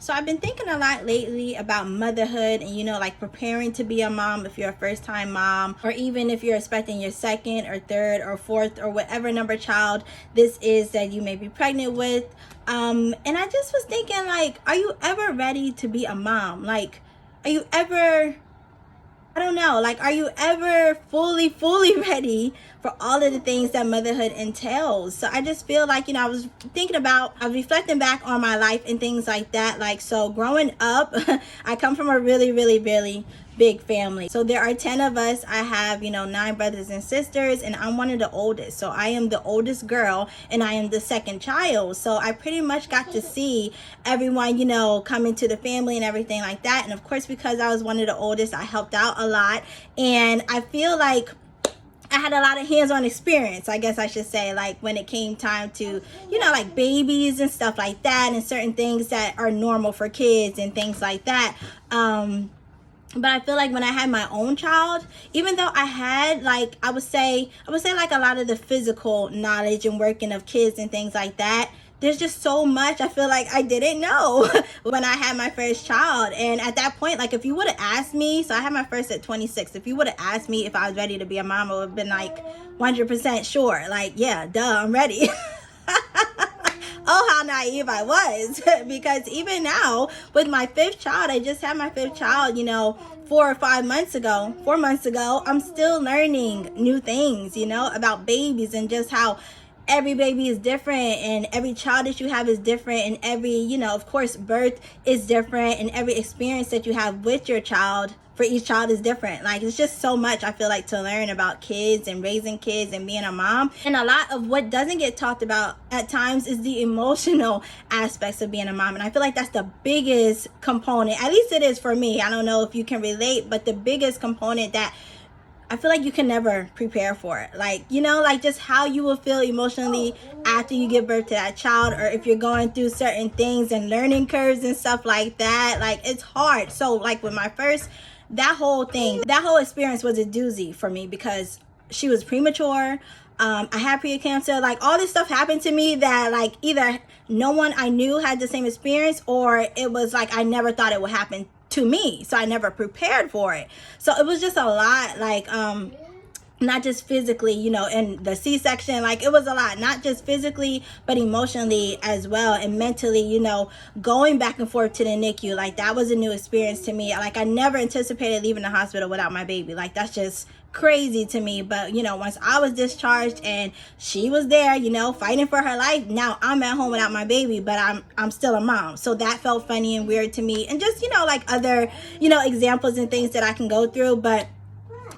So I've been thinking a lot lately about motherhood and, like preparing to be a mom if you're a first time mom, or even if you're expecting your second or third or fourth or whatever number child this is that you may be pregnant with. And I just was thinking, like, are you ever ready to be a mom? Like, are you ever, I don't know, like, are you ever fully ready for all of the things that motherhood entails? So I just feel like, I was reflecting back on my life and things like that. Like, so growing up, I come from a really big family. So there are 10 of us. I have, 9 brothers and sisters, and I'm one of the oldest. So I am the oldest girl, and I am the second child. So I pretty much got to see everyone, come into the family and everything like that. And of course, because I was one of the oldest, I helped out a lot. And I feel like I had a lot of hands-on experience, I guess I should say, like when it came time to, like babies and stuff like that, and certain things that are normal for kids and things like that. But I feel like when I had my own child, even though I had, like, I would say like a lot of the physical knowledge and working of kids and things like that, there's just so much I feel like I didn't know when I had my first child. And at that point, like, if you would have asked me, so I had my first at 26, if you would have asked me if I was ready to be a mom, I would have been like 100% sure. Like, yeah, duh, I'm ready. Oh, how naive I was. Because even now with my 5th child, I just had my 5th child, 4 or 5 months ago, 4 months ago, I'm still learning new things, about babies and just how every baby is different and every child that you have is different, and every, of course, birth is different, and every experience that you have with your child for each child is different. Like, it's just so much I feel like to learn about kids and raising kids and being a mom. And a lot of what doesn't get talked about at times is the emotional aspects of being a mom. And I feel like that's the biggest component, at least it is for me. I don't know if you can relate, but the biggest component that I feel like you can never prepare for it. Like, like just how you will feel emotionally after you give birth to that child, or if you're going through certain things and learning curves and stuff like that. Like, it's hard. So like with my first, that whole experience was a doozy for me because she was premature. I had preeclampsia. Like, all this stuff happened to me that, like, either no one I knew had the same experience, or it was like I never thought it would happen to me, so I never prepared for it. So it was just a lot, like not just physically, and the C-section, like, it was a lot, not just physically but emotionally as well, and mentally, going back and forth to the NICU. Like, that was a new experience to me. Like, I never anticipated leaving the hospital without my baby. Like, that's just crazy to me. But once I was discharged and she was there, fighting for her life, now I'm at home without my baby, but I'm still a mom. So that felt funny and weird to me, and just like other examples and things that I can go through. But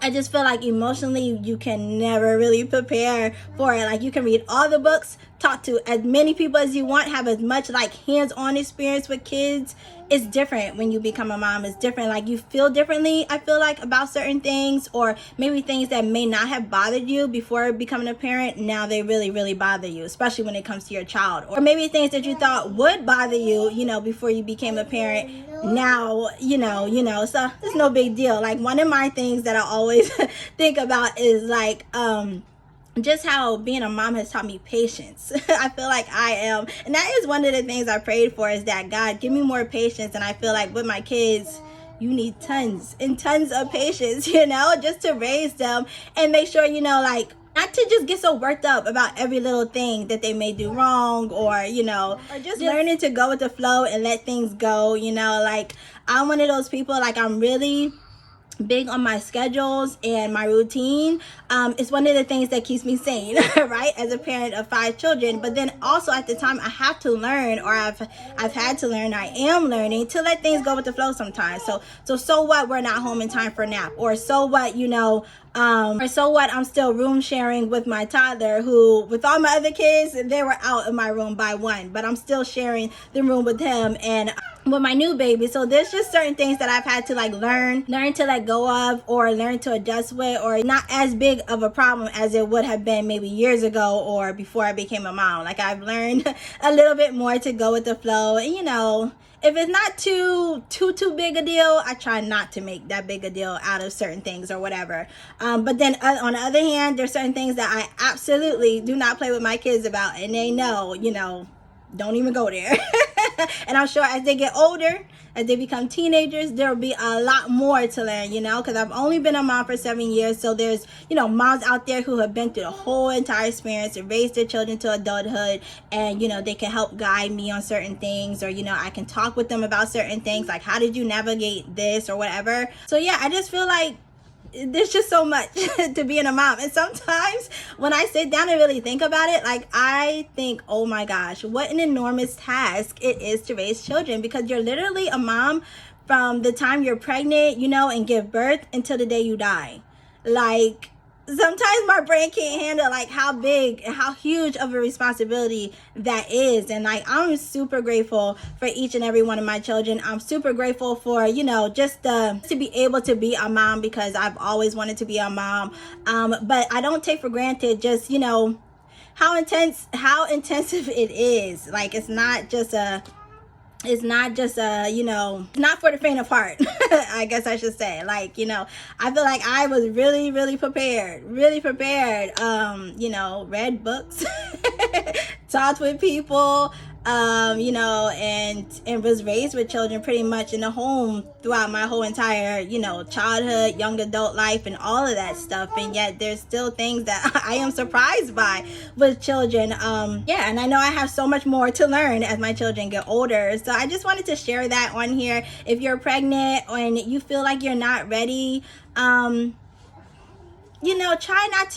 I just feel like emotionally you can never really prepare for it. Like, you can read all the books, talk to as many people as you want, have as much like hands-on experience with kids. It's different when you become a mom. It's different. Like, you feel differently, I feel like, about certain things, or maybe things that may not have bothered you before becoming a parent. Now they really bother you, especially when it comes to your child. Or maybe things that you thought would bother you, before you became a parent. Now, so it's no big deal. Like, one of my things that I always think about is like, just how being a mom has taught me patience. I feel like and that is one of the things I prayed for, is that God, give me more patience. And I feel like with my kids, you need tons and tons of patience, just to raise them and make sure, like, not to just get so worked up about every little thing that they may do wrong, or just learning to go with the flow and let things go. Like, I'm one of those people, like, I'm really big on my schedules and my routine. It's one of the things that keeps me sane, right, as a parent of 5 children. But then also at the time, I have to learn, or I've had to learn, I am learning to let things go with the flow sometimes. So what, we're not home in time for a nap, or so what, or so what, I'm still room sharing with my toddler, who, with all my other kids, they were out of my room by 1, but I'm still sharing the room with him and with my new baby. So there's just certain things that I've had to like learn to let go of, or learn to adjust with, or not as big of a problem as it would have been maybe years ago or before I became a mom. Like, I've learned a little bit more to go with the flow. And if it's not too big a deal, I try not to make that big a deal out of certain things or whatever. But then on the other hand, there's certain things that I absolutely do not play with my kids about, and they know, don't even go there. And I'm sure as they get older, as they become teenagers, there'll be a lot more to learn, you know, because I've only been a mom for 7 years. So there's, you know, moms out there who have been through the whole entire experience and raised their children to adulthood. And, you know, they can help guide me on certain things, or, you know, I can talk with them about certain things, like how did you navigate this or whatever. So yeah, I just feel like there's just so much to being a mom. And sometimes when I sit down and really think about it, like I think, oh my gosh, what an enormous task it is to raise children, because you're literally a mom from the time you're pregnant, you know, and give birth until the day you die. Like sometimes my brain can't handle like how big and how huge of a responsibility that is. And like I'm super grateful for each and every one of my children. I'm super grateful for, you know, just to be able to be a mom, because I've always wanted to be a mom. But I don't take for granted just, you know, how intensive it is. Like it's not just a you know, not for the faint of heart. I guess I should say. Like, you know, I feel like I was really prepared, you know, read books, talked with people, you know, and was raised with children pretty much in the home throughout my whole entire, you know, childhood, young adult life, and all of that stuff. And yet there's still things that I am surprised by with children. Yeah, and I know I have so much more to learn as my children get older. So I just wanted to share that on here. If you're pregnant and you feel like you're not ready, you know, try not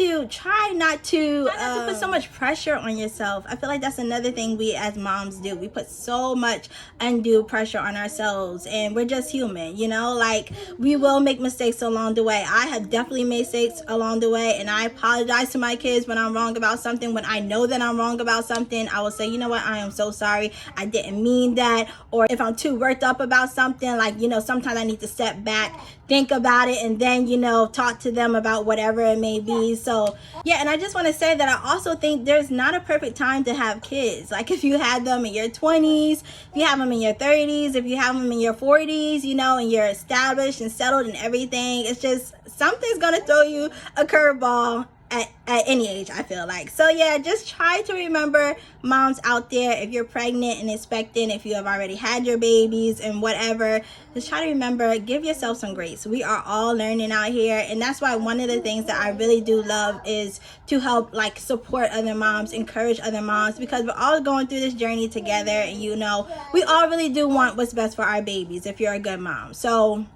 to put so much pressure on yourself. I feel like that's another thing we as moms do. We put so much undue pressure on ourselves, and we're just human, you know, like we will make mistakes along the way. I have definitely made mistakes along the way, and I apologize to my kids when I'm wrong about something. When I know that I'm wrong about something, I will say, you know what, I am so sorry, I didn't mean that. Or if I'm too worked up about something, like, you know, sometimes I need to step back, think about it, and then, you know, talk to them about whatever it may be. So yeah, and I just want to say that I also think there's not a perfect time to have kids. Like if you had them in your 20s, if you have them in your 30s, if you have them in your 40s, you know, and you're established and settled and everything, it's just something's gonna throw you a curveball at any age, I feel like. So yeah, just try to remember, moms out there, if you're pregnant and expecting, if you have already had your babies and whatever, just try to remember, give yourself some grace. We are all learning out here, and that's why one of the things that I really do love is to help like support other moms, encourage other moms, because we're all going through this journey together, and you know, we all really do want what's best for our babies if you're a good mom. So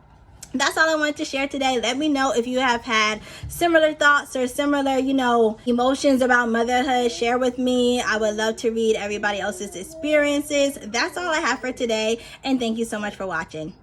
that's all I wanted to share today. Let me know if you have had similar thoughts or similar, you know, emotions about motherhood. Share with me. I would love to read everybody else's experiences. That's all I have for today, and thank you so much for watching.